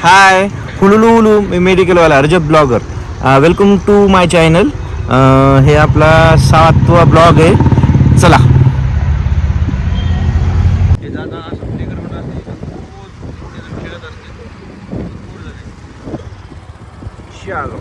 हाय हुलुलुलू मी मेडिकलवाला Rajab blogger. Welcome to my channel. हे आपला 7वा ब्लॉग आहे. चला. चलो.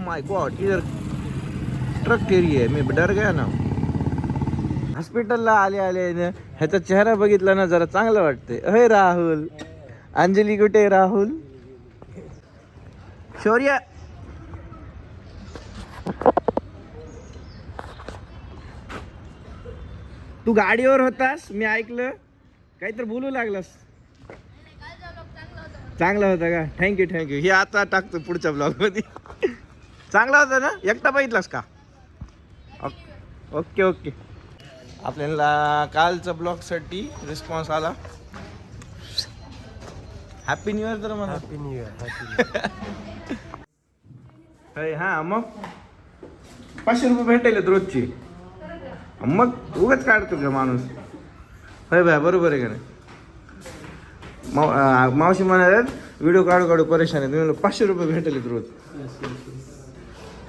माय गॉड, इधर ट्रक एरिया है. मी डर गया ना. हॉस्पिटलला आले ह्याचा चेहरा बघितला ना जरा चांगलं वाटते. अहे राहुल, अंजली कुठे? राहुल, शौर्य. तू गाडीवर होतास, मी ऐकलं काहीतरी बोलू लागलास. चांगला होता का? थँक्यू. हे आता टाकतो पुढच्या ब्लॉग मध्ये. चांगला होता ना? एकटा बघितलास का? ओके. आपल्याला कालच्या ब्लॉगसाठी रिस्पॉन्स आला. हॅपी न्यू इयर तर मला. Happy new year. हा मग 500 रुपये भेटायलेत रोजची. मग उगाच काढतो का माणूस? होय बाय, बरोबर आहे का नाही? मावशी म्हणाल्यात व्हिडिओ काढू परेशान आहे. तुम्ही 500 रुपये भेटलेत रोज.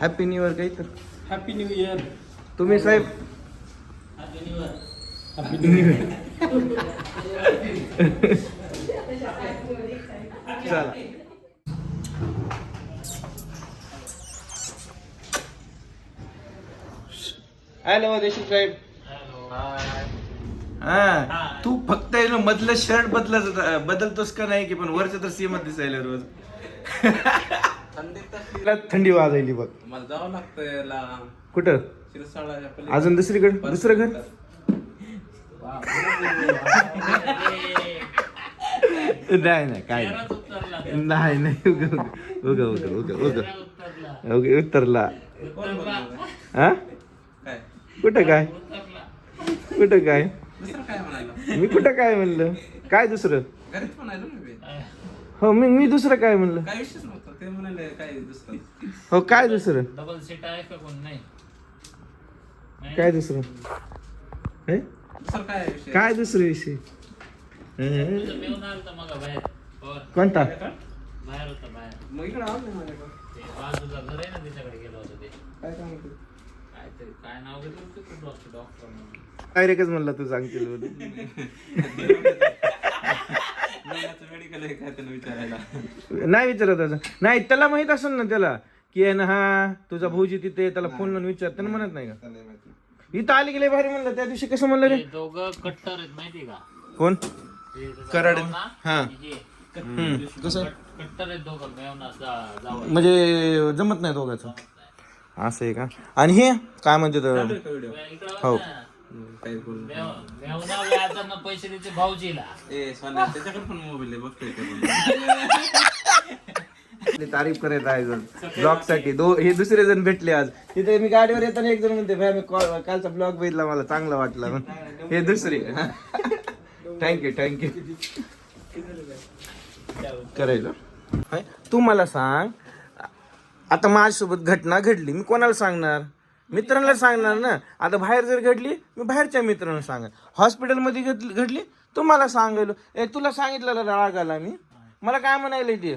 हॅपी न्यू इयर काही तर. Happy new year. तुम्ही साहेब हॅपी न्यू इयर. चला. हॅलो देशमुख साहेब. हा, तू फक्त मधलं शर्ट बदलतोस का नाही की, पण वरचं तर सेमच दिसायला रोज. थंडी वाजायली बघ. मला जावं लागतं कुठं? अजून दुसरीकडे, दुसरं घर. नाही काय नाही. उगा उतरला. हा, कुठं काय मी कुठं काय म्हणलं? काय दुसरं? हो, मी दुसरं काय म्हणलं? हो, काय दुसरं? डबल सीट आहे का? कोण नाही. काय दुसरं? काय दुसरं विषय? तुझं मेहून आलता मग बाहेर. कोणता? बाहेर होता बाहेर. ते बाजूला घर आहे ना, तिच्याकडे गेलो होतो. ते काहीतरी काय नाव घेतलं डॉक्टर म्हणून. डायरेक्टच म्हणला तू सांगतील नाही विचारत असं. नाही, त्याला माहित असेल ना त्याला की आहे ना, हा तुझा भाऊजी तिथे, त्याला फोन लावून विचार. त्यानं म्हणत नाही का इथं आली गेले भारी म्हणलं. त्या दिवशी कसं म्हणलं रे? ते दोघं कट्टर आहेत माहिती का? कोण? ते त्याचा कराड. भाऊ ना, हा. हे कसं कट्टर आहेत दोघं. मेवना जावं. म्हणजे जमत नाही दोघांचं. असं आहे का? आणि हे काय म्हणते हो, मेवना व्याजांना पैसे देते भाऊजीला. त्याच्याकडे पण मोबाईल बघतोय. तारीफ करत आहे ब्लॉग साठी. हे दुसरे जण भेटले आज तिथे. मी गाडीवर येताना एक जण म्हणते भाई मी कालचा ब्लॉग बघितला, मला चांगला वाटला. हे दुसरे. थँक्यू करायचं. तू मला सांग, आता माझ्यासोबत घटना घडली, मी कोणाला सांगणार? मित्रांना सांगणार ना. आता बाहेर जर घडली, मी बाहेरच्या मित्रांना सांगणार. हॉस्पिटलमध्ये घडली, तुम्हाला सांगायलो. तुला सांगितलेलं राग आला मी. मला काय म्हणायला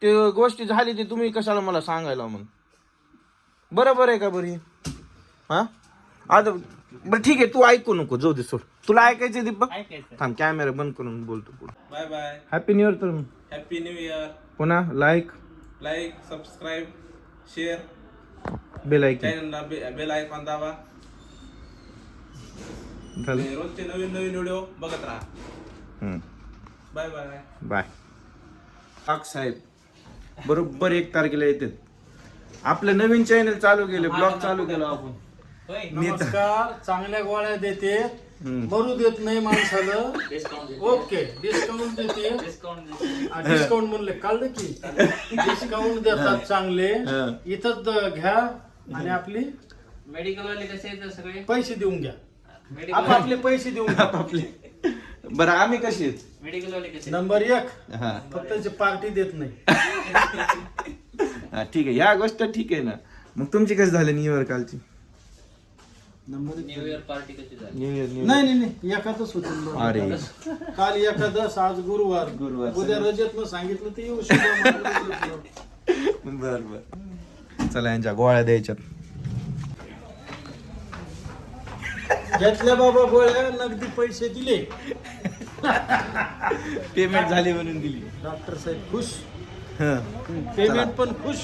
ते गोष्टी झाली ती तुम्ही कशाला मला सांगायला म्हणून? बरोबर आहे का बरी? हा, आता बरं ठीक आहे, तू ऐकू नको, जाऊ दे, सोड. तुला ऐकायचं दीपक? थांब, कॅमेरा बंद करून बोलतो पुढे. Bye bye. Happy new year. तर हॅपी न्यू इयर. पुन्हा like, subscribe, share, bell icon. चॅनलला बेल आयकॉन दाबा. रोजचे नवीन व्हिडिओ बघत राहा. Bye bye. बाय. साहेब बरोबर 1 तारखेला येते. आपलं नवीन चॅनल चालू केलं, ब्लॉग चालू केलं आपण. नमस्कार. चांगल्या गोळ्या देते, मरू देत नाही माणसाला. ओके, डिस्काउंट देते. डिस्काउंट म्हणले कळलं की? डिस्काउंट देतात चांगले. इथंच घ्या आणि आपली मेडिकल वाले कसे आहेत सगळे? पैसे देऊन घ्या. आपले पैसे देऊन घ्या. आपले. बरं, आम्ही कशी आहेत? मेडिकल वाले कसे? नंबर 1. हा, फक्त पार्टी देत नाही. हा ठीक आहे, ह्या गोष्ट ठीक आहे ना. मग तुमची कशी झाली न्यू इयर कालची? न्यू इयर पार्टी कशी झाली? न्यू इयर नाही एखादच होतं. अरे काल एखादस, आज गुरुवार. उद्या रजतनं सांगितलं ते येऊ शकतो. बर चला यांच्या गोळ्या द्यायच्यात. घेतल्या बाबा गोळ्या, नगदी पैसे दिले, पेमेंट झाली म्हणून दिली. डॉक्टर साहेब खुश, हं. पेमेंट पण खुश,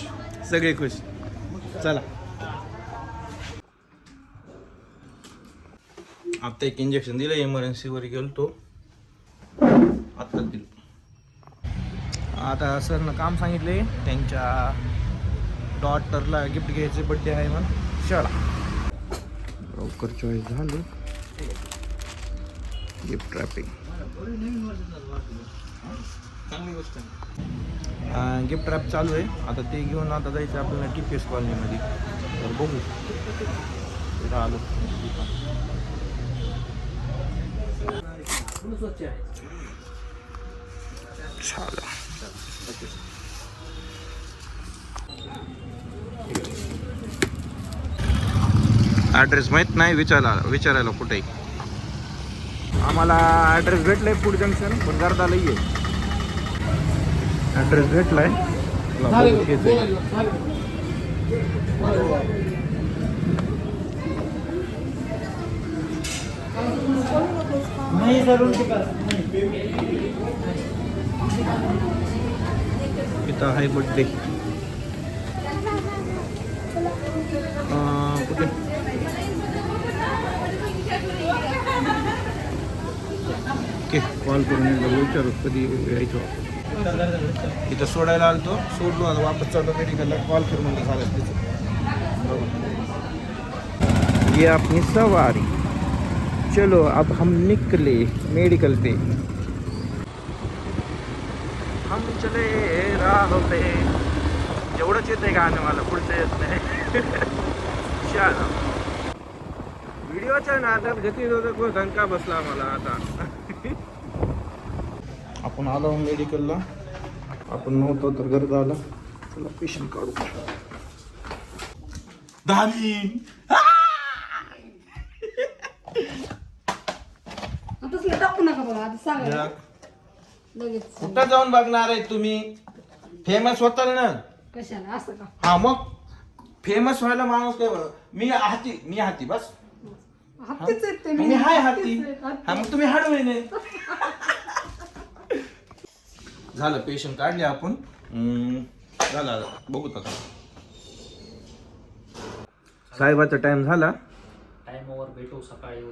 सगळे खुश. चला आता एक इंजेक्शन दिलं, इमर्जन्सीवर गेलो तो आत्ताच दिलं. आता सरनं काम सांगितले, त्यांच्या डॉटरला गिफ्ट घ्यायचे, बड्डे आहे म्हणून. चला लवकर चॉईस झाली. गिफ्ट रॅपिंग चांगली गोष्ट आहे. गिफ्ट रॅप चालू आहे. आता ते घेऊन आता जायचं आपल्याला TPS कॉलनीमध्ये. तर बघू इथं आलो. ॲड्रेस माहीत नाही, विचारायला कुठे. आम्हाला ॲड्रेस भेटलाय फूड जंक्शन, पण गर्दा लई आहे. ॲड्रेस भेटलाय. इथं आहे बड्डे. कुठे ओके, कॉल करून एकदा विचारू कधी यायचो. इथं सोडायला आलतो, सोडलो, आता वापस चाललो मेडिकलला. कॉल करून म्हणजे झालं तिथं. ये अपनी सवारी, चलो अब हम निकले मेडिकल पे. हम चले राह पे. जेवढंच येतंय गाणं मला, पुढचं येत नाही. चला व्हिडिओच्या नादात गती होतं, धंका बसला मला आता. आपण आलो मेडिकलला, आपण नव्हतो तर गरज आला. चला पेशंट काढू. धामी तसलं टाकू नका बघा, आता सांगा लगेच. कुठं जाऊन बघणार आहे तुम्ही? फेमस होताल ना. कशाला असं का? हा मग फेमस व्हायला माणूस काय बरं. मी हाती बस. हत्तीच आहेत ते. मी हाय हाती. हत्तीच आहेत. हा मग तुम्ही हाडवे नाही. झालं, पेशंट काढले आपण. झालं, बघू आता. साहेबाचा टाइम झाला. टाइम ओव्हर, भेटू सकाळी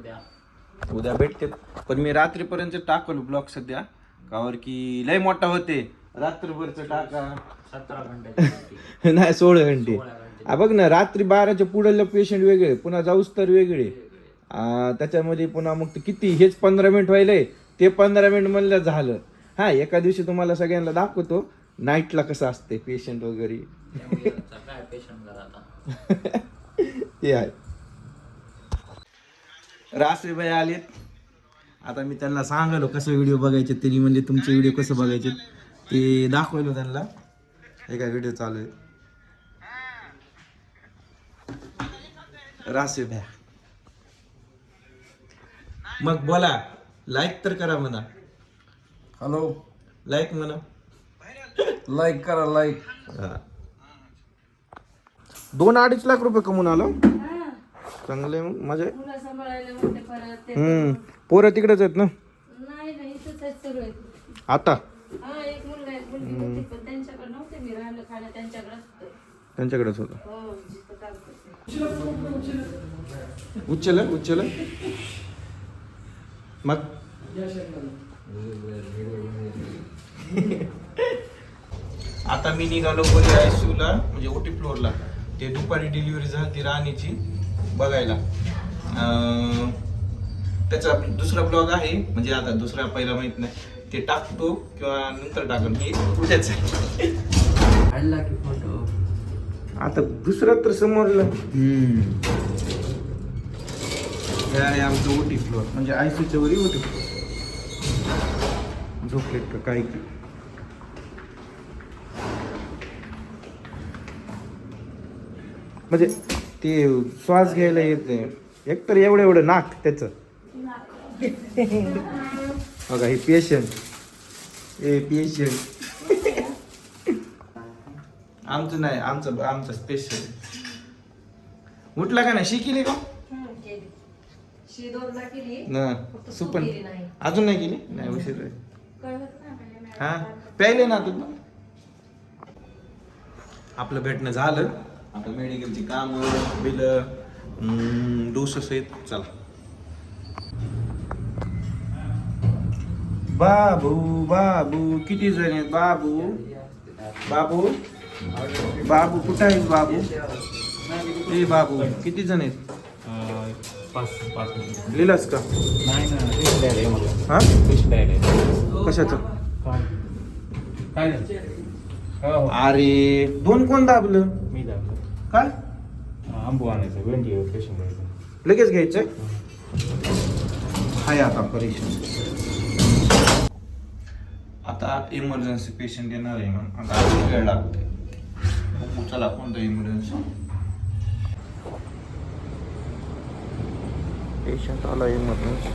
उद्या भेटते. पण मी रात्रीपर्यंत टाकलो ब्लॉग सध्या, कावर की लय मोठा होते. रात्रभरचं टाका. 17 घंटे नाही 16 घंटे. बघ ना, रात्री 12च्या पुढे पेशंट वेगळे, पुन्हा जाऊस तर वेगळे. त्याच्यामध्ये पुन्हा मग ते किती, हेच 15 मिनिट व्हायलंय, ते 15 मिनिट म्हणलं झालं. हा, एका दिवशी तुम्हाला सगळ्यांना दाखवतो नाईटला कसं असते पेशंट वगैरे. काय पेशंट आता ते आहे. रासरीबाई आलेत. आता मी त्यांना सांगलो कसं व्हिडिओ बघायचे. त्यांनी म्हणजे तुमचे व्हिडिओ कसं बघायचे ते दाखवलो त्यांना. एका व्हिडिओ चालू आहे. रासरीबाई मग बोला, लाईक तर करा म्हणा. हॅलो, लाईक म्हणा. लाईक करा, लाईक. 2-2.5 लाख रुपये कमवून आलो. चांगले मजा. मुलं सांभाळायला म्हणते परत ते. पोरं तिकडेच आहेत ना. नाही नाही, इथंच आहेत सगळे. आता हा, एक मुलगा एक मुलगी होती, पण त्यांच्याकडे नव्हते मी. राहिलं खाणं त्यांच्याकडेच होतं. त्यांच्याकडेच होतं. हो, जिथं काम करते. उच्चल मग आता मी निघालो बोली ICUला, म्हणजे OT फ्लोअरला. ते दुपारी डिलिव्हरी झाली ती राणीची, बघायला. त्याचा दुसरा ब्लॉग आहे, म्हणजे आता दुसरा पहिला माहित नाही, ते टाकतो किंवा नंतर टाकून. हे उद्याच आहे. आता दुसरा तर समोरला. हे आहे आमचं OT फ्लोअर, म्हणजे ICUच्या वरी OT फ्लोअर. झोपलेत का काय की. म्हणजे ते श्वास घ्यायला येते एकतर एवढं नाक त्याचं. बघा हे पेशंट आमचं नाही, आमचं स्पेशल. उठला का नाही? शिकली का ना? सुपन अजून नाही केली? नाही, उशीर आहे. हा प्यायले ना तू. आपलं भेटणं झालं. आता मेडिकलची काम बिल डोसेस आहेत. चला बाबू किती जण आहेत? बाबू कुठं आहेस बाबू? ए बाबू किती जण आहेत? 5 लिहिलास का? हा कशाचं? काय अरे 2 कोण दाबलं? मी दाखवतो. काय आंबू आणायचं, वेंटी पेशंट घ्यायचं. लगेच घ्यायचंय? हाय आता परेशान. आता इमर्जन्सी पेशंट येणार आहे मग आता अजून वेळ लागते. चला कोणतं इमर्जन्सी पेशंट आला इमर्जन्सी.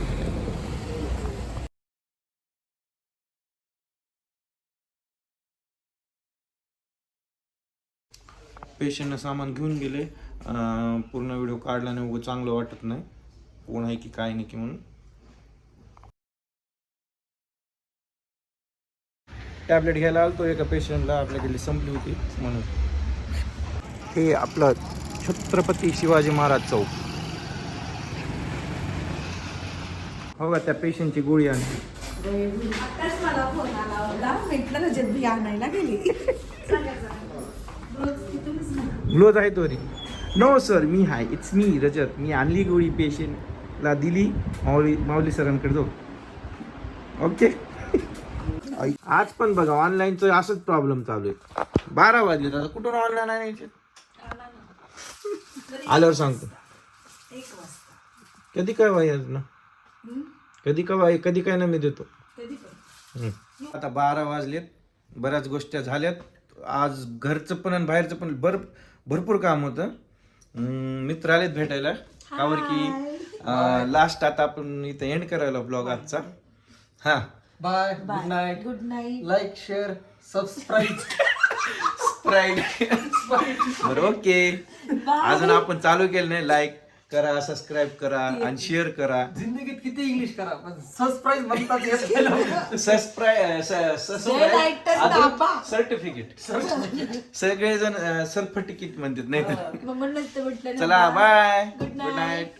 पेशंटनं सामान घेऊन गेले. पूर्ण व्हिडिओ काढला नाही, उगाच चांगलं वाटत नाही. कोण आहे की काय नाही की म्हणून. टॅबलेट घ्यायला आलतो एका पेशंटला, आपल्याकडली संपली होती म्हणून. हे आपलं छत्रपती शिवाजी महाराज चौक. हो का, त्या पेशंटची गोळी आणली. आताच मला फोन आला होता, म्हटलं रजत भी आणायला गेली. ग्लोज आहे तोरी. नो सर मी हाय, इट्स मी रजत. मी आणली गोळी पेशंटला दिली. माऊली सरांकडे जाऊ. ओके. आज पण बघा ऑनलाईनचं असंच प्रॉब्लेम चालू आहे. 12 वाजले आता कुठून ऑनलाईन आणायचे? आल्यावर सांगतो. 1 वाजता कधी काय वाय ना, कधी काय ना मी देतो. कधी पण. आता 12 वाजलेत. बऱ्याच गोष्टी झाल्यात. आज घरचं पण आणि बाहेरचं पण भरपूर काम होतं. मित्र आलेत भेटायला. कावर की लास्ट आता आपण इथं एंड करायला ब्लॉग आजचा. हा bye, good night. Good night. Like, share, subscribe. बरं ओके. अजून आपण चालू केलं नाही. लाईक करा, सबस्क्राईब करा आणि शेअर करा. जिंदगीत किती इंग्लिश करा पण सबस्क्राईब म्हणतात येत नाही. सर्टिफिकेट सगळेजण सर्टिफिकेट म्हणतात नाही तर. मग म्हणलं तर म्हटलं ना, चला बाय, Good गुड नाईट.